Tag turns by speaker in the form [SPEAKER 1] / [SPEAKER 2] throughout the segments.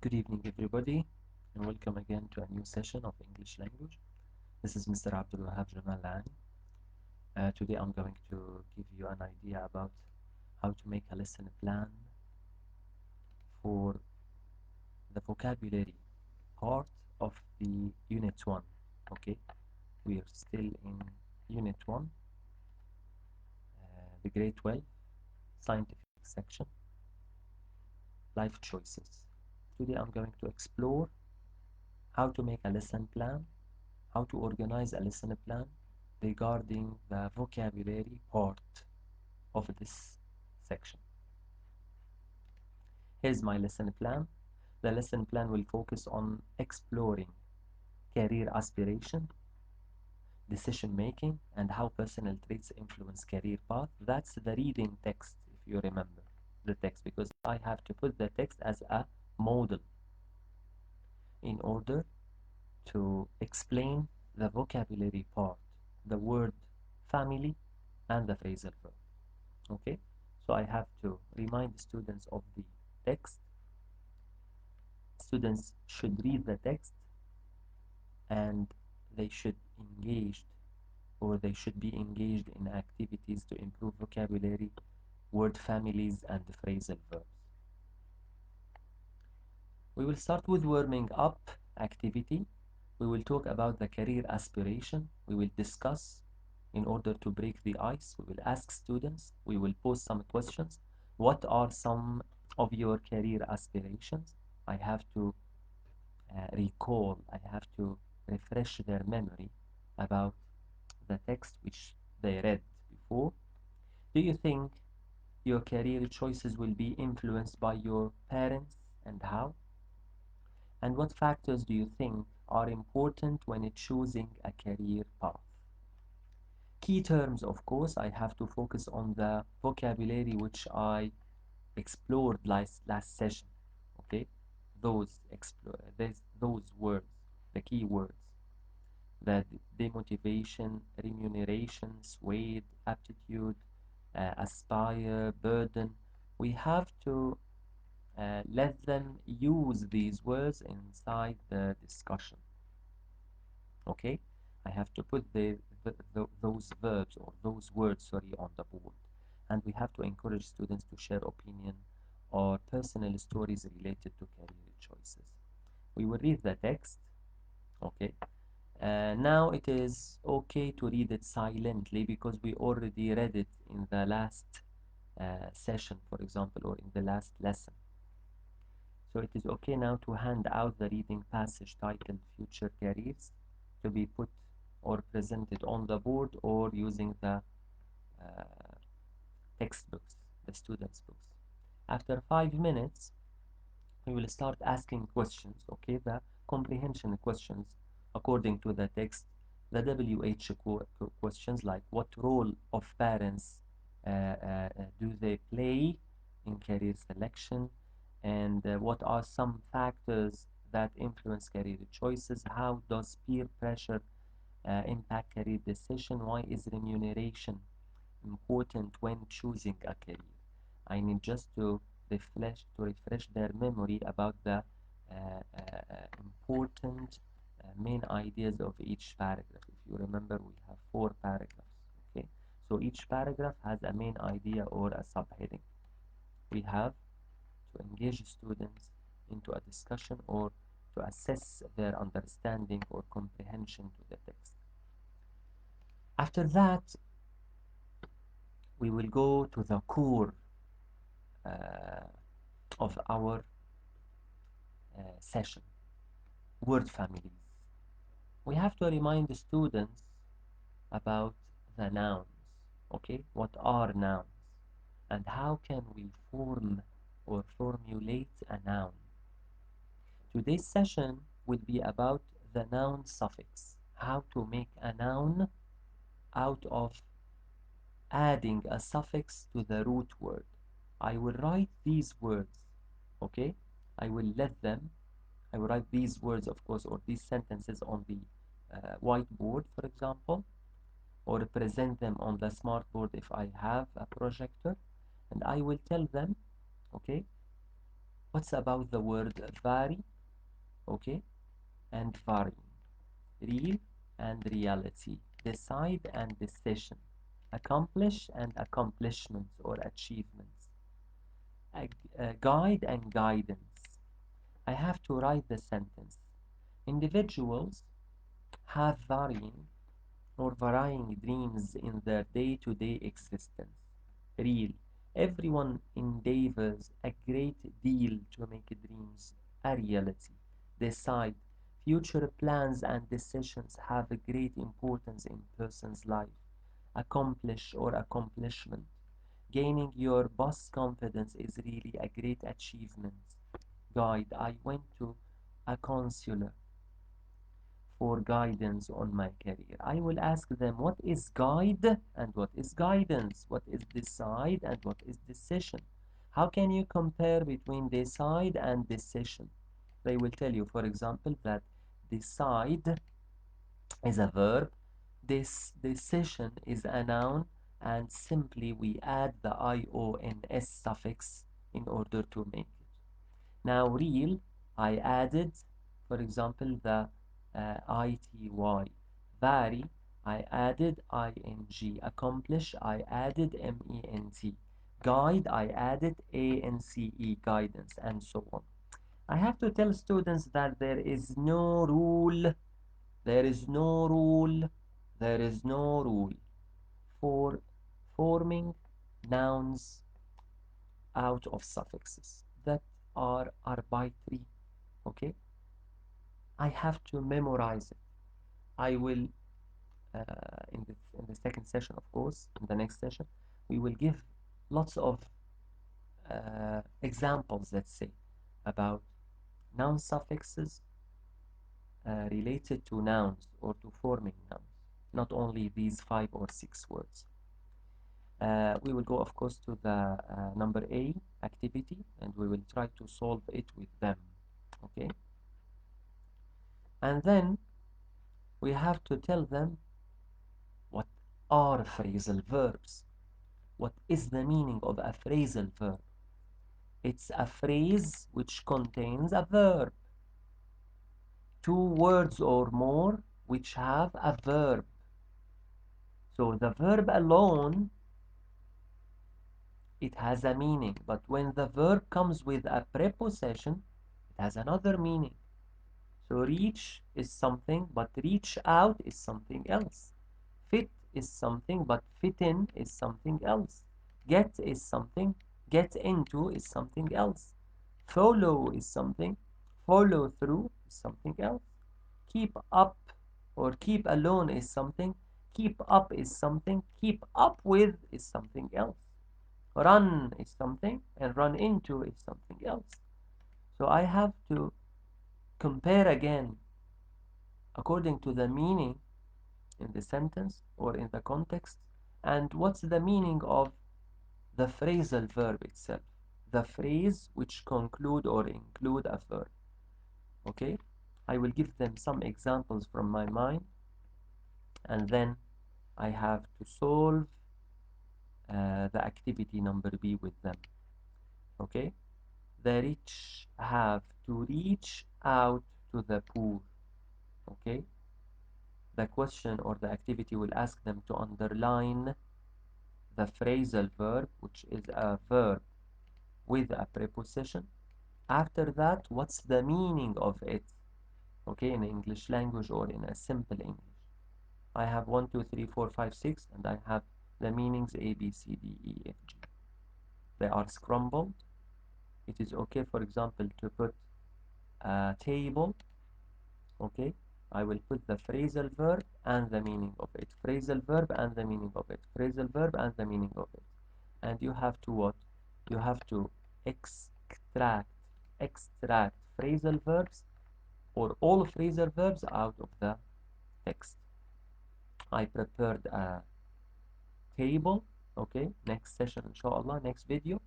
[SPEAKER 1] Good evening, everybody, and welcome again to a new session of English language. This is Mr. Abdul Wahab Jamal Laani. Today I'm going to give you an idea about how to make a lesson plan for the vocabulary part of the Unit 1. Okay, we are still in Unit 1, the Grade 12 Scientific Section, Life Choices. Today I'm going to explore how to make a lesson plan, how to organize a lesson plan regarding the vocabulary part of this section. Here's my lesson plan. The lesson plan will focus on exploring career aspiration, decision making, and how personal traits influence career path. That's the reading text, if you remember the text, because I have to put the text as a model in order to explain the vocabulary part, the word family and the phrasal verb. Okay, so I have to remind the students of the text. Students should read the text and they should be engaged in activities to improve vocabulary, word families, and phrasal verbs. We will start with warming up activity. We will talk about the career aspiration. We will discuss in order to break the ice. We will ask students. We will pose some questions. What are some of your career aspirations? I have to recall, I have to refresh their memory about the text which they read before. Do you think your career choices will be influenced by your parents, and how? And what factors do you think are important when choosing a career path? Key terms, of course, I have to focus on the vocabulary which I explored last session. Okay, those words, the key words, the demotivation, remuneration, swayed, aptitude, aspire, burden. We have to let them use these words inside the discussion. Okay, I have to put those verbs or those words, sorry, on the board, and we have to encourage students to share opinion or personal stories related to career choices. We will read the text. Okay, now it is okay to read it silently because we already read it in the last session, for example, or in the last lesson. So it is okay now to hand out the reading passage titled Future Careers to be put or presented on the board or using the textbooks, the students' books. After 5 minutes, we will start asking questions, okay, the comprehension questions according to the text, the WH questions like what role of parents do they play in career selection, and what are some factors that influence career choices, how does peer pressure impact career decision, why is remuneration important when choosing a career. I need just to refresh their memory about the important main ideas of each paragraph. If you remember, we have 4 paragraphs. Okay, so each paragraph has a main idea or a subheading. We have to engage students into a discussion or to assess their understanding or comprehension to the text. After that, we will go to the core of our session, word families. We have to remind the students about the nouns. Okay, what are nouns and how can we form or formulate a noun? Today's session will be about the noun suffix, how to make a noun out of adding a suffix to the root word. I will write these words, okay? I will write these words, of course, or these sentences on the whiteboard, for example, or present them on the smartboard if I have a projector, and I will tell them, okay, What's about the word vary? Okay, and varying. Real and reality. Decide and decision. Accomplish and accomplishments or achievements. Guide and guidance. I have to write the sentence. Individuals have varying dreams in their day-to-day existence. Real. Everyone endeavors a great deal to make dreams a reality. Decide. Future plans and decisions have a great importance in person's life. Accomplish or accomplishment. Gaining your boss confidence is really a great achievement. Guide. I went to a counselor for guidance on my career. I will ask them what is guide and what is guidance, what is decide and what is decision. How can you compare between decide and decision? They will tell you, for example, that decide is a verb, this decision is a noun, and simply we add the IONS suffix in order to make it. Now, real, I added, for example, the ITY. Vary, I added ING. Accomplish, I added MENT. Guide, I added ANCE, guidance, and so on. I have to tell students that there is no rule, there is no rule, there is no rule for forming nouns out of suffixes that are arbitrary. Okay, I have to memorize it. I will in the second session, of course, in the next session, we will give lots of examples, let's say, about noun suffixes related to nouns or to forming nouns, not only these 5 or 6 words. We will go, of course, to the number A activity, and we will try to solve it with them. Okay, and then we have to tell them what are phrasal verbs. What is the meaning of a phrasal verb? It's a phrase which contains a verb. 2 words or more which have a verb. So the verb alone, it has a meaning, but when the verb comes with a preposition, it has another meaning. So reach is something, but reach out is something else. Fit is something, but fit in is something else. Get is something, get into is something else. Follow is something, follow through is something else. Keep up or keep alone is something, keep up is something, keep up with is something else. Run is something, and run into is something else. So I have to compare again according to the meaning in the sentence or in the context, and what's the meaning of the phrasal verb itself, the phrase which conclude or include a verb. Okay, I will give them some examples from my mind, and then I have to solve the activity number B with them. Okay, the rich have to reach out to the poor. Okay, the question or the activity will ask them to underline the phrasal verb, which is a verb with a preposition. After that, what's the meaning of it? Okay, in English language or in a simple English. I have 1, 2, 3, 4, 5, 6, and I have the meanings A, B, C, D, E, F, G. They are scrambled. It is okay, for example, to put a table. Okay, I will put the phrasal verb and the meaning of it. Phrasal verb and the meaning of it. Phrasal verb and the meaning of it. And you have to what? You have to extract phrasal verbs or all phrasal verbs out of the text. I prepared a table. Okay, next session, inshallah, next video,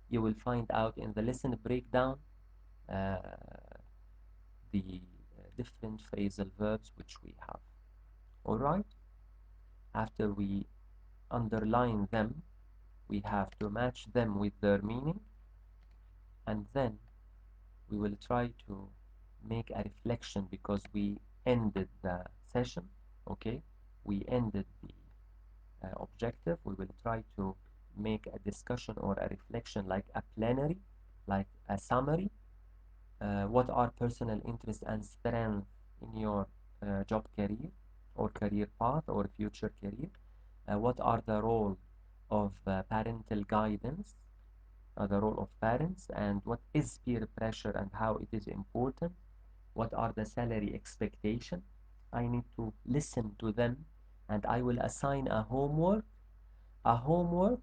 [SPEAKER 1] you will find out in the lesson breakdown uh, the different phrasal verbs which we have. All right, after we underline them, we have to match them with their meaning, and then we will try to make a reflection because we ended the session. Okay, we ended the objective. We will try to make a discussion or a reflection like a plenary, like a summary. What are personal interests and strengths in your job career or career path or future career? What are the role of parental guidance, the role of parents, and what is peer pressure and how it is important? What are the salary expectation? I need to listen to them, and I will assign a homework. A homework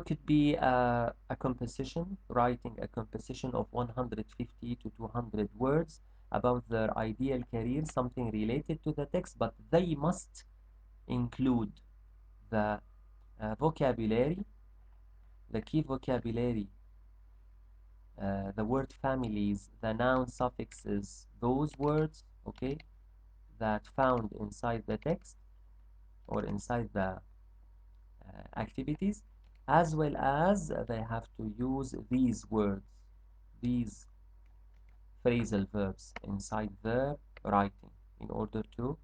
[SPEAKER 1] could be a composition, writing a composition of 150 to 200 words about their ideal career, something related to the text, but they must include the vocabulary, the key vocabulary, the word families, the noun suffixes, those words, okay, that found inside the text or inside the activities, as well as they have to use these words, these phrasal verbs inside their writing in order to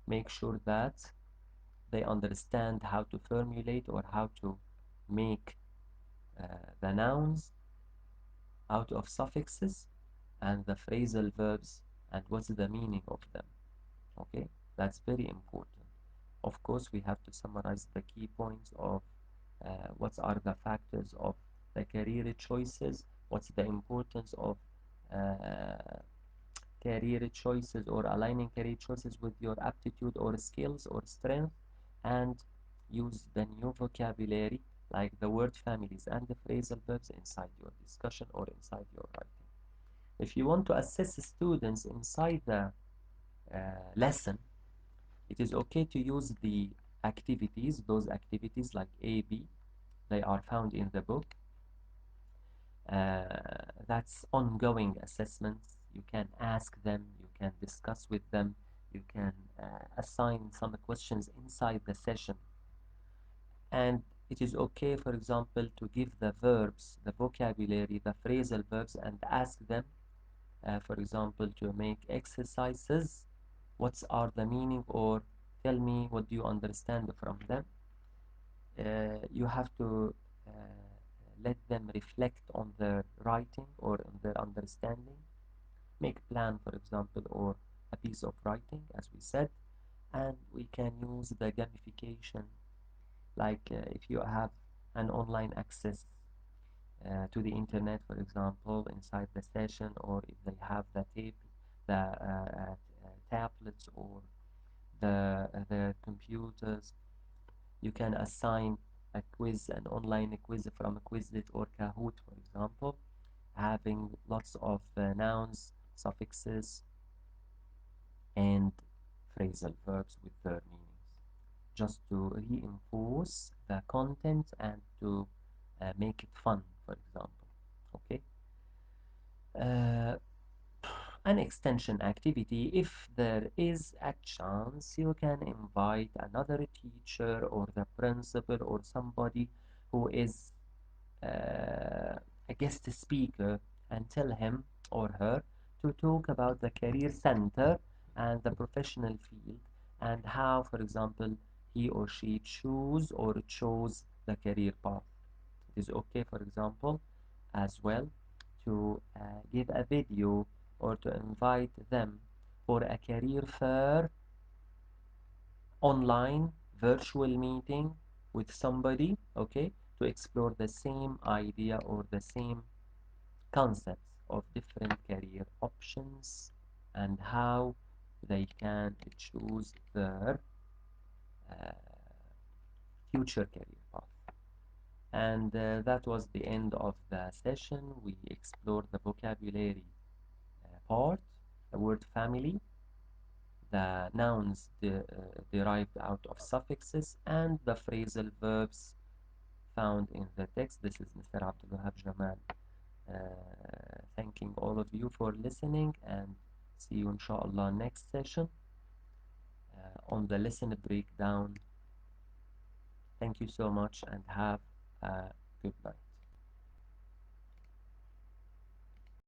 [SPEAKER 1] make sure that they understand how to formulate or how to make the nouns out of suffixes and the phrasal verbs and what's the meaning of them. Okay, that's very important. Of course, we have to summarize the key points of what are the factors of the career choices, what's the importance of career choices or aligning career choices with your aptitude or skills or strength, and use the new vocabulary like the word families and the phrasal verbs inside your discussion or inside your writing. If you want to assess students inside the lesson, it is okay to use the activities, those activities like A, B, they are found in the book. That's ongoing assessments. You can ask them, you can discuss with them, you can assign some questions inside the session. And it is okay, for example, to give the verbs, the vocabulary, the phrasal verbs, and ask them, for example, to make exercises. What are the meaning, or tell me what do you understand from them. You have to let them reflect on their writing or on their understanding. Make a plan, for example, or a piece of writing, as we said, and we can use the gamification, like if you have an online access to the internet, for example, inside the session, or if they have the tape, the tablets or the computers, you can assign a quiz, an online quiz from Quizlet or Kahoot, for example, having lots of nouns, suffixes, and phrasal verbs with their meanings, just to reinforce the content and to make it fun, for example. Okay. An extension activity, if there is a chance, you can invite another teacher or the principal or somebody who is a guest speaker and tell him or her to talk about the career center and the professional field and how, for example, he or she chose the career path. It is okay, for example, as well to give a video or to invite them for a career fair, online virtual meeting with somebody, okay, to explore the same idea or the same concepts of different career options and how they can choose their uh, future career path. And that was the end of the session. We explored the vocabulary part, the word family, the nouns derived out of suffixes, and the phrasal verbs found in the text. This is Mr. Abdulwahab Jamal thanking all of you for listening, and see you inshallah next session on the lesson breakdown. Thank you so much and have a good night.